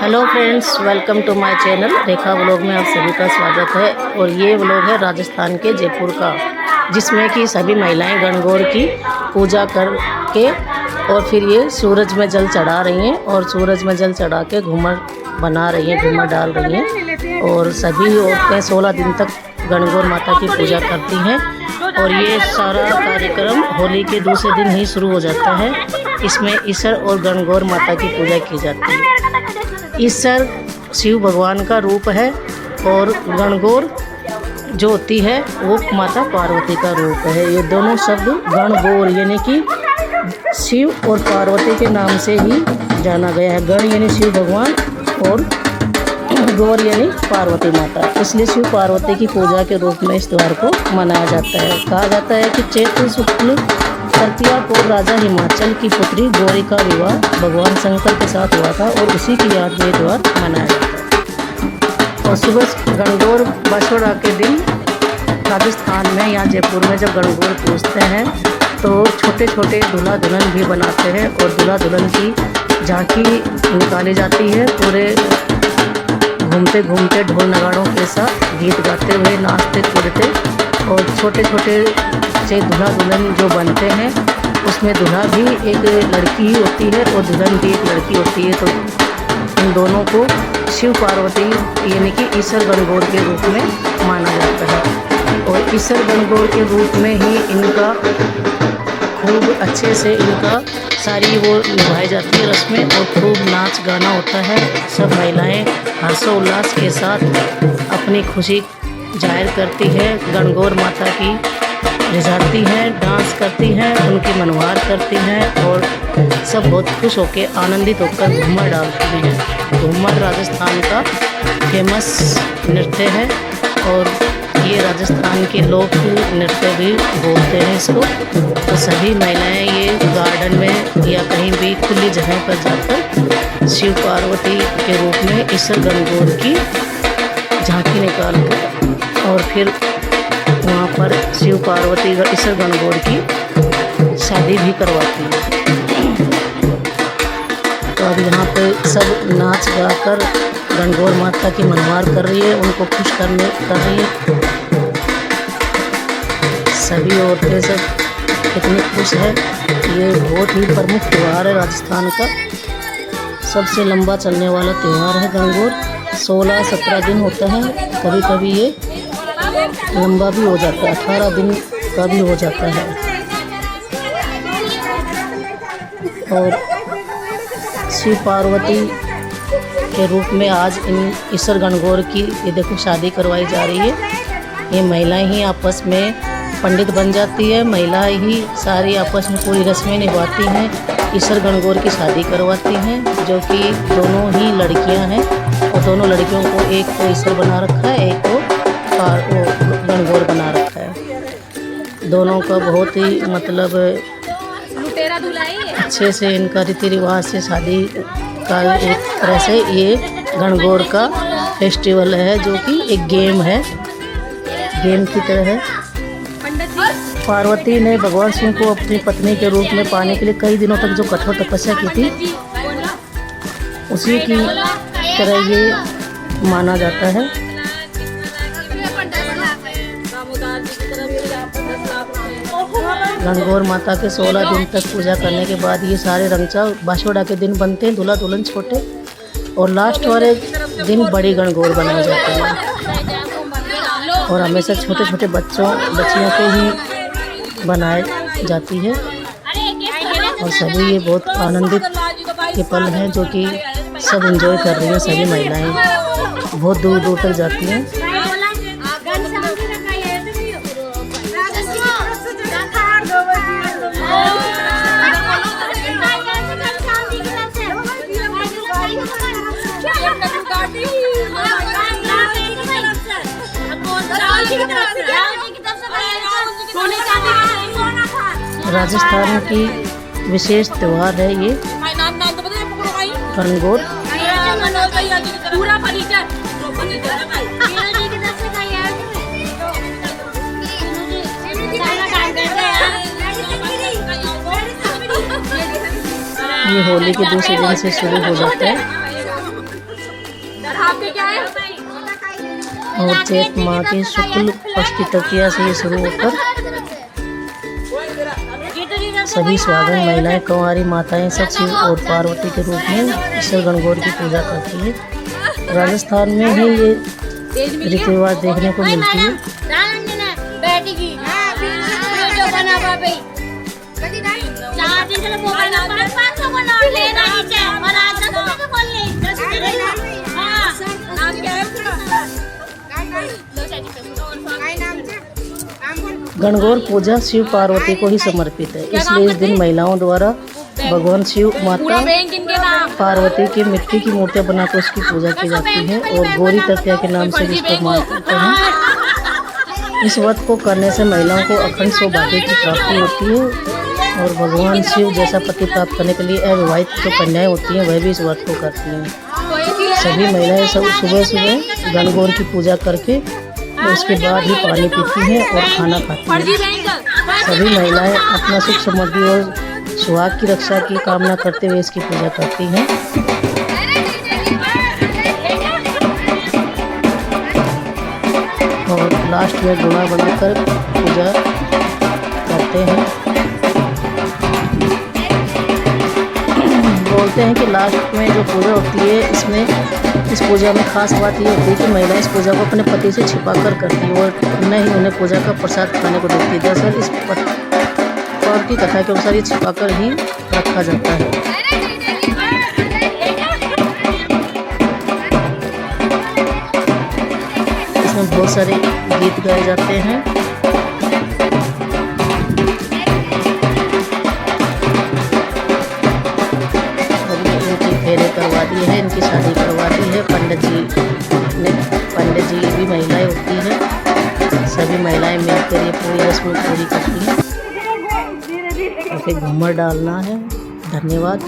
Hello friends, welcome to my channel Rekha vlog में आप सभी का स्वागत है। और ये व्लॉग है राजस्थान के जयपुर का, जिसमें कि सभी महिलाएं गणगौर की पूजा करके और फिर ये सूरज में जल चढ़ा रही हैं और सूरज में जल चढ़ा के घूमर बना रही हैं, घूमर डाल रही हैं। और सभी औरतें 16 दिन तक गणगौर माता की पूजा करती हैं। और ये सारा कार्यक्रम होली के दूसरे दिन ही शुरू हो जाता है। इसमें ईसर और गणगौर माता की पूजा की जाती है। ईसर शिव भगवान का रूप है और गणगौर जो होती है वो माता पार्वती का रूप है। ये दोनों शब्द गणगौर यानी कि शिव और पार्वती के नाम से ही जाना गया है। गण यानी शिव भगवान और गौर यानी पार्वती माता, इसलिए शिव पार्वती की पूजा के रूप में इस त्यौहार को मनाया जाता है। कहा जाता है कि चैत्र शुक्ल तृतीया को राजा हिमाचल की पुत्री गौरी का विवाह भगवान शंकर के साथ हुआ था और उसी की याद में त्यौहार मनाया जाता है। और सुबह गणगौर बछड़ा के दिन राजस्थान में या जयपुर में जब गणगौर पूजते हैं तो छोटे छोटे दूल्हा दुल्हन भी बनाते हैं और दूल्हा दुल्हन की झांकी निकाली जाती है। पूरे घूमते घूमते ढोल नगाड़ों के साथ गीत गाते हुए नाचते कूदते, और छोटे छोटे से दूल्हा दुल्हन जो बनते हैं उसमें दूल्हा भी एक लड़की होती है और दुल्हन भी एक लड़की होती है। तो इन दोनों को शिव पार्वती यानी कि ईसर गणगौर के रूप में माना जाता है। और ईसर गणगौर के रूप में ही इनका खूब अच्छे से इनका सारी वो निभाई जाती है रस्में और खूब नाच गाना होता है। सब महिलाएं हर्षोल्लास के साथ अपनी खुशी जाहिर करती है, गणगौर माता की रिझाती हैं, डांस करती हैं, उनकी मनवार करती हैं और सब बहुत खुश होकर आनंदित होकर घूमर डालती हैं। घूमर राजस्थान का फेमस नृत्य है और ये राजस्थान के लोक नृत्य भी बोलते हैं इसको। तो सभी महिलाएं ये गार्डन में या कहीं भी खुली जगह पर जाकर शिव पार्वती के रूप में ईसर गणगौर की झांकी निकाल कर और फिर वहाँ पर शिव पार्वती ईसर गणगौर की शादी भी करवाती हैं। तो अब यहाँ पे सब नाच गाकर गणगौर माता की मनवार कर रही है, उनको खुश कर रही है। सभी औरतें सब कितनी खुश है। ये बहुत ही प्रमुख त्यौहार है राजस्थान का, सबसे लंबा चलने वाला त्यौहार है गणगौर। 16-17 दिन होता है, कभी कभी ये लंबा भी हो जाता है, 18 दिन का भी हो जाता है। और शिव पार्वती के रूप में आज इन ईसर गणगौर की ये देखो शादी करवाई जा रही है। ये महिलाएं ही आपस में पंडित बन जाती है, महिलाएं ही सारी आपस में पूरी रस्में निभाती हैं, ईसर गणगौर की शादी करवाती हैं, जो कि दोनों ही लड़कियां हैं। और दोनों लड़कियों को एक को ईसर बना रखा है, एक को गणगौर बना रखा है। दोनों का बहुत ही मतलब अच्छे से इनका रीति रिवाज से शादी का एक तरह से ये गणगौर का फेस्टिवल है, जो कि एक गेम है, गेम की तरह है। पार्वती ने भगवान शिव को अपनी पत्नी के रूप में पाने के लिए कई दिनों तक जो कठोर तपस्या की थी, उसी की तरह ये माना जाता है। गणगौर माता के 16 दिन तक पूजा करने के बाद ये सारे रंगचा बाछोड़ा के दिन बनते हैं, दूल्हा दुल्हन छोटे, और लास्ट वाले दिन बड़ी गणगौर बनाए जाते हैं। और हमेशा छोटे छोटे बच्चियों को ही बनाए जाती है। और सभी ये बहुत आनंदित के पल हैं जो कि सब एंजॉय कर रही हैं। सभी महिलाएं बहुत दूर दूर तक जाती हैं। राजस्थान की विशेष त्यौहार है ये गणगौर। ये होली के दूसरे दिन से शुरू हो जाता है। और चैत माह के शुक्ल पक्ष की तृतीया से ये शुरू होकर सभी स्वागत महिलाएं, कुंवारी माताएं सब शिव और पार्वती के रूप में ईश्वर गणगौर की पूजा करती है। राजस्थान में ही ये रीति रिवाज देखने को मिलती है। गणगौर पूजा शिव पार्वती को ही समर्पित है, इसलिए इस दिन महिलाओं द्वारा भगवान शिव, माता पार्वती की मिट्टी की मूर्तियां बनाकर उसकी पूजा की जाती है और गौरी तृतीया के नाम से इसको मानते हैं। इस व्रत को करने से महिलाओं को अखंड सौभाग्य की प्राप्ति होती है और भगवान शिव जैसा पति प्राप्त करने के लिए अविवाहित जो कन्याएं होती हैं वह भी इस व्रत को करती हैं। सभी महिलाएं सब सुबह सुबह गणगौर की पूजा करके और उसके बाद ही पानी पीती हैं और खाना खाती हैं। सभी महिलाएं अपना सुख समृद्धि और सुहाग की रक्षा की कामना करते हुए इसकी पूजा करती हैं। और लास्ट में गुणा बनाकर पूजा करते हैं। बोलते हैं कि लास्ट में जो पूजा होती है इस पूजा में खास बात ये होती है कि महिलाएं इस पूजा को अपने पति से छिपा कर करती है और न ही उन्हें पूजा का प्रसाद खाने को देती है। दरअसल इस पर्व की कथा के अनुसार ये छिपा कर ही रखा जाता है। इसमें बहुत सारे गीत गाए जाते हैं। फेरे करवा दिए हैं, इनकी शादी करवा दी है। पंडित जी भी महिलाएं होती हैं। सभी महिलाएं मिलकर ये पूरी रस्म पूरी करती हैं और फिर घूमर डालना है। धन्यवाद।